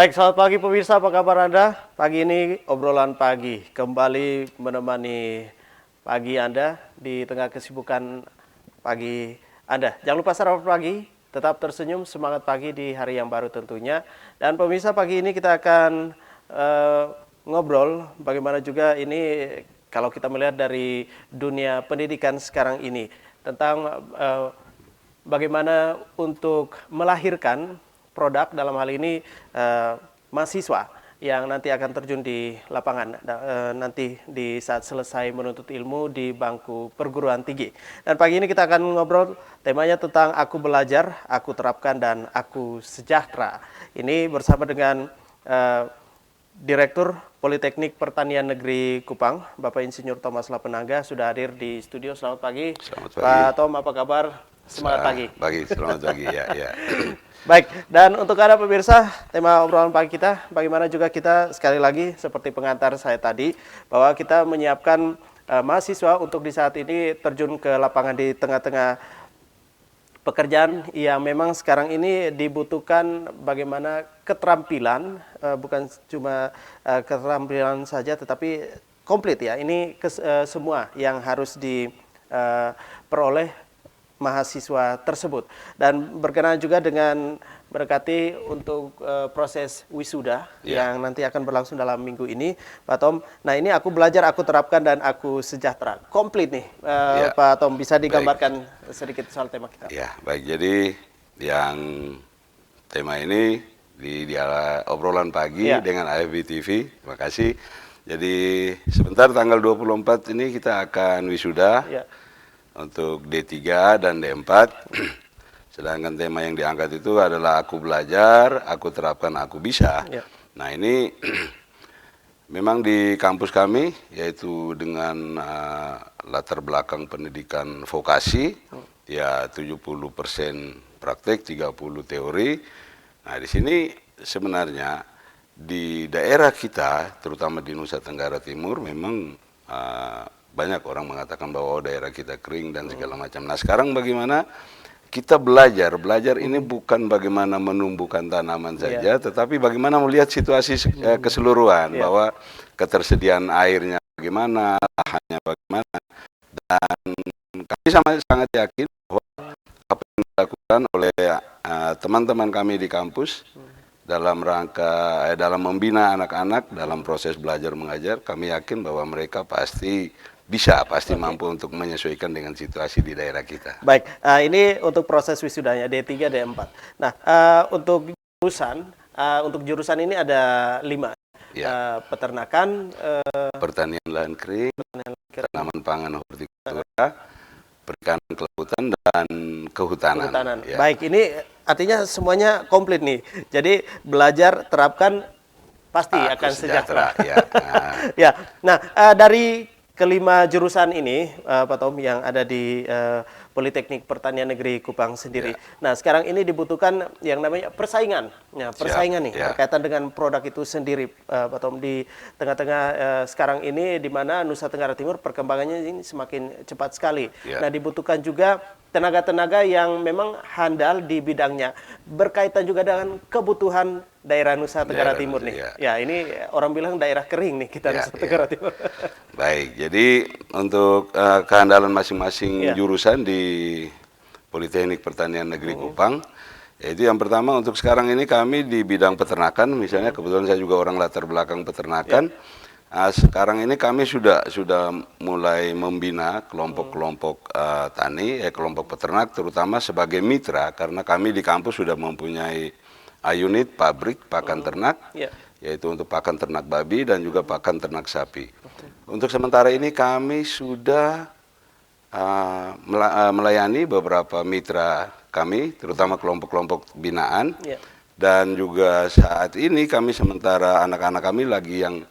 Baik, selamat pagi pemirsa, apa kabar Anda? Pagi ini obrolan pagi kembali menemani pagi Anda di tengah kesibukan pagi Anda. Jangan lupa sarapan pagi, tetap tersenyum, semangat pagi di hari yang baru tentunya. Dan pemirsa, pagi ini kita akan ngobrol bagaimana juga ini kalau kita melihat dari dunia pendidikan sekarang ini tentang bagaimana untuk melahirkan produk dalam hal ini mahasiswa yang nanti akan terjun di lapangan nanti di saat selesai menuntut ilmu di bangku perguruan tinggi. Dan pagi ini kita akan ngobrol temanya tentang aku belajar, aku terapkan, dan aku sejahtera. Ini bersama dengan Direktur Politeknik Pertanian Negeri Kupang, Bapak Insinyur Thomas Lapenaga sudah hadir di studio. Selamat pagi. Selamat pagi. Pak Tom, apa kabar? Semangat pagi. Selamat pagi ya. Baik, dan untuk Anda pemirsa, tema obrolan pagi kita, bagaimana juga kita sekali lagi seperti pengantar saya tadi, bahwa kita menyiapkan mahasiswa untuk di saat ini terjun ke lapangan di tengah-tengah pekerjaan yang memang sekarang ini dibutuhkan bagaimana keterampilan, bukan cuma keterampilan saja tetapi komplit ya, ini semua yang harus diperoleh mahasiswa tersebut. Dan berkenaan juga dengan mendekati untuk proses wisuda yang nanti akan berlangsung dalam minggu ini, Pak Tom. Nah, ini aku belajar, aku terapkan, dan aku sejahtera. Komplit nih, Pak Tom. Bisa digambarkan sedikit soal tema kita? Ya, baik. Jadi yang tema ini di obrolan pagi dengan AFB TV. Terima kasih. Jadi sebentar tanggal 24 ini kita akan wisuda. Untuk D3 dan D4, sedangkan tema yang diangkat itu adalah aku belajar, aku terapkan, aku bisa. Nah ini memang di kampus kami, yaitu dengan latar belakang pendidikan vokasi, ya 70% praktek, 30 teori. Nah di sini sebenarnya di daerah kita, terutama di Nusa Tenggara Timur, memang banyak orang mengatakan bahwa daerah kita kering dan segala macam. Nah sekarang bagaimana kita belajar ini bukan bagaimana menumbuhkan tanaman saja, tetapi bagaimana melihat situasi keseluruhan, bahwa ketersediaan airnya bagaimana, lahannya bagaimana. Dan kami sangat yakin bahwa apa yang dilakukan oleh teman-teman kami di kampus dalam rangka dalam membina anak-anak dalam proses belajar mengajar, kami yakin bahwa mereka pasti mampu untuk menyesuaikan dengan situasi di daerah kita. Baik, ini untuk proses wisudanya D3, D4. Nah, untuk jurusan ini ada 5. Peternakan, pertanian lahan kering, tanaman pangan hortikultura, perikanan kelautan, dan kehutanan. Baik, ini artinya semuanya komplit nih. Jadi belajar, terapkan, pasti akan sejahtera. Nah, dari kelima jurusan ini, Pak Tom, yang ada di Politeknik Pertanian Negeri Kupang sendiri. Nah, sekarang ini dibutuhkan yang namanya persaingan. Nah, persaingan nih, berkaitan dengan produk itu sendiri, Pak Tom, di tengah-tengah sekarang ini, di mana Nusa Tenggara Timur perkembangannya ini semakin cepat sekali. Nah, dibutuhkan juga tenaga-tenaga yang memang handal di bidangnya, berkaitan juga dengan kebutuhan daerah Nusa Tenggara Timur nih. Ya, ini orang bilang daerah kering nih kita Nusa Tenggara Timur. Baik, jadi untuk kehandalan masing-masing jurusan di Politeknik Pertanian Negeri Kupang, yaitu yang pertama untuk sekarang ini kami di bidang peternakan, misalnya kebetulan saya juga orang latar belakang peternakan. Sekarang ini kami sudah mulai membina kelompok-kelompok tani, kelompok peternak, terutama sebagai mitra, karena kami di kampus sudah mempunyai unit pabrik pakan ternak, yaitu untuk pakan ternak babi dan juga pakan ternak sapi. Untuk sementara ini kami sudah melayani beberapa mitra kami, terutama kelompok-kelompok binaan, dan juga saat ini kami sementara anak-anak kami lagi yang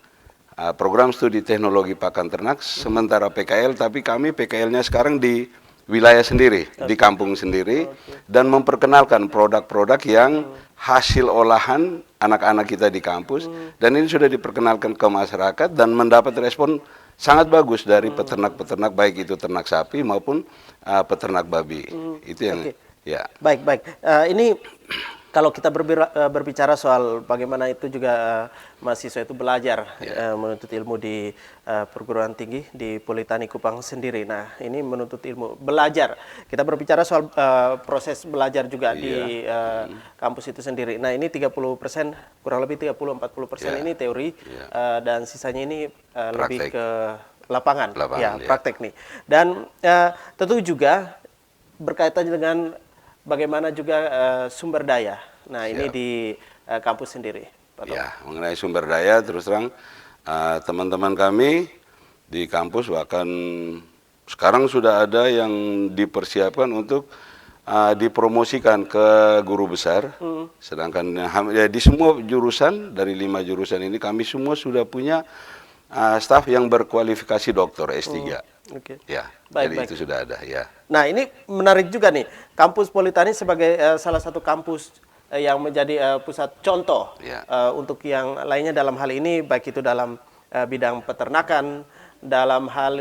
program studi teknologi pakan ternak, sementara PKL, tapi kami PKL-nya sekarang di wilayah sendiri, di kampung sendiri, dan memperkenalkan produk-produk yang hasil olahan anak-anak kita di kampus, dan ini sudah diperkenalkan ke masyarakat dan mendapat respon sangat bagus dari peternak-peternak, baik itu ternak sapi maupun peternak babi. Itu yang Baik. Ini Kalau kita berbicara soal bagaimana itu juga mahasiswa itu belajar menuntut ilmu di perguruan tinggi di Politeknik Kupang sendiri. Nah, ini menuntut ilmu belajar. Kita berbicara soal proses belajar juga di kampus itu sendiri. Nah, ini 30%, kurang lebih 30-40% ini teori dan sisanya ini lebih ke lapangan ya, praktek nih. Dan tentu juga berkaitan dengan bagaimana juga sumber daya. Nah, ini di kampus sendiri, Pak Tom. Ya, mengenai sumber daya, terus terang teman-teman kami di kampus bahkan sekarang sudah ada yang dipersiapkan untuk dipromosikan ke guru besar. Sedangkan ya, di semua jurusan, dari 5 jurusan ini kami semua sudah punya staf yang berkualifikasi doktor S3. Oke. Ya, Baik, jadi baik. itu sudah ada ya. Nah, ini menarik juga nih. Kampus Politeknik sebagai salah satu kampus yang menjadi pusat contoh untuk yang lainnya dalam hal ini, baik itu dalam bidang peternakan, dalam hal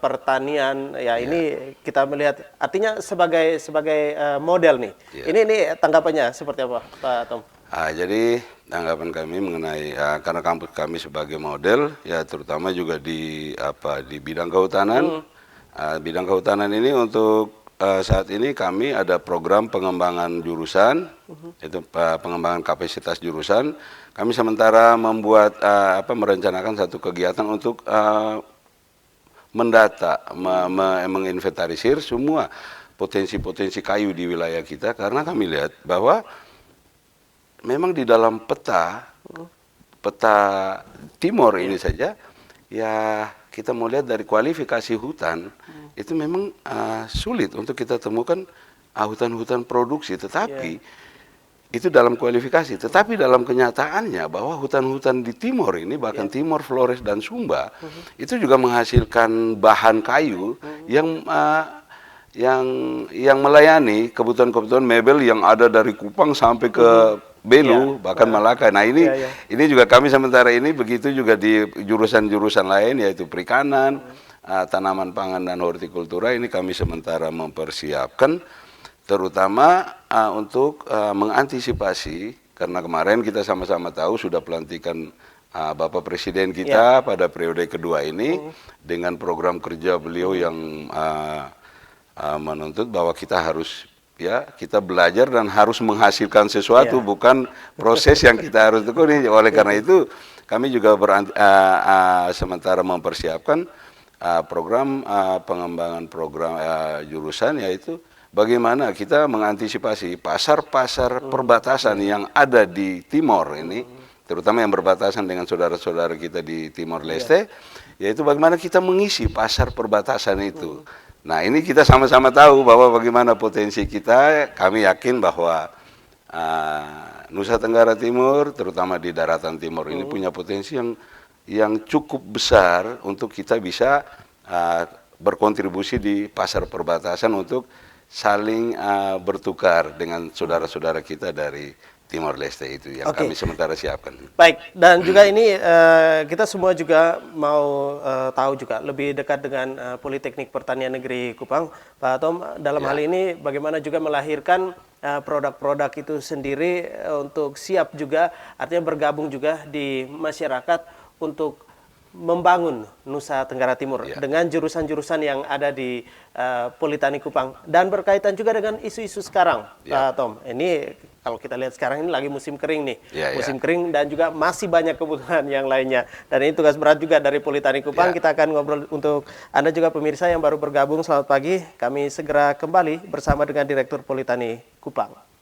pertanian, ya ini kita melihat artinya sebagai model nih. Ini tanggapannya seperti apa, Pak Tom? Jadi tanggapan kami mengenai karena kampus kami sebagai model, ya terutama juga di bidang kehutanan. Bidang kehutanan ini untuk saat ini kami ada program pengembangan jurusan, itu pengembangan kapasitas jurusan. Kami sementara membuat merencanakan satu kegiatan untuk mendata, menginventarisir semua potensi-potensi kayu di wilayah kita, karena kami lihat bahwa memang di dalam peta timur ini saja, ya kita mau lihat dari kualifikasi hutan, itu memang sulit untuk kita temukan hutan-hutan produksi, tetapi itu dalam kualifikasi. Tetapi dalam kenyataannya bahwa hutan-hutan di timur ini, bahkan Timor, Flores, dan Sumba, itu juga menghasilkan bahan kayu yang melayani kebutuhan-kebutuhan mebel yang ada dari Kupang sampai ke Belu, bahkan Malaka. Nah, ini juga kami sementara ini begitu juga di jurusan-jurusan lain, yaitu perikanan, tanaman pangan dan hortikultura. Ini kami sementara mempersiapkan terutama untuk mengantisipasi, karena kemarin kita sama-sama tahu sudah pelantikan Bapak Presiden kita pada periode kedua ini, dengan program kerja beliau yang menuntut bahwa kita harus kita belajar dan harus menghasilkan sesuatu, bukan proses yang kita harus tekuni. Oleh karena itu kami juga sementara mempersiapkan program pengembangan program jurusan, yaitu bagaimana kita mengantisipasi pasar-pasar perbatasan yang ada di Timor ini, terutama yang berbatasan dengan saudara-saudara kita di Timor Leste, yaitu bagaimana kita mengisi pasar perbatasan itu. Nah, ini kita sama-sama tahu bahwa bagaimana potensi kita. Kami yakin bahwa Nusa Tenggara Timur, terutama di daratan timur ini, punya potensi yang cukup besar untuk kita bisa berkontribusi di pasar perbatasan untuk saling bertukar dengan saudara-saudara kita dari Timor Leste itu yang kami sementara siapkan. Baik, dan juga ini kita semua juga mau tahu juga lebih dekat dengan Politeknik Pertanian Negeri Kupang, Pak Tom. Dalam hal ini bagaimana juga melahirkan produk-produk itu sendiri untuk siap juga, artinya bergabung juga di masyarakat untuk membangun Nusa Tenggara Timur dengan jurusan-jurusan yang ada di Politeknik Kupang, dan berkaitan juga dengan isu-isu sekarang, Pak Tom. Ini kalau kita lihat sekarang ini lagi musim kering nih, musim kering, dan juga masih banyak kebutuhan yang lainnya. Dan ini tugas berat juga dari Politeknik Kupang. Kita akan ngobrol untuk Anda juga pemirsa yang baru bergabung. Selamat pagi. Kami segera kembali bersama dengan Direktur Politeknik Kupang.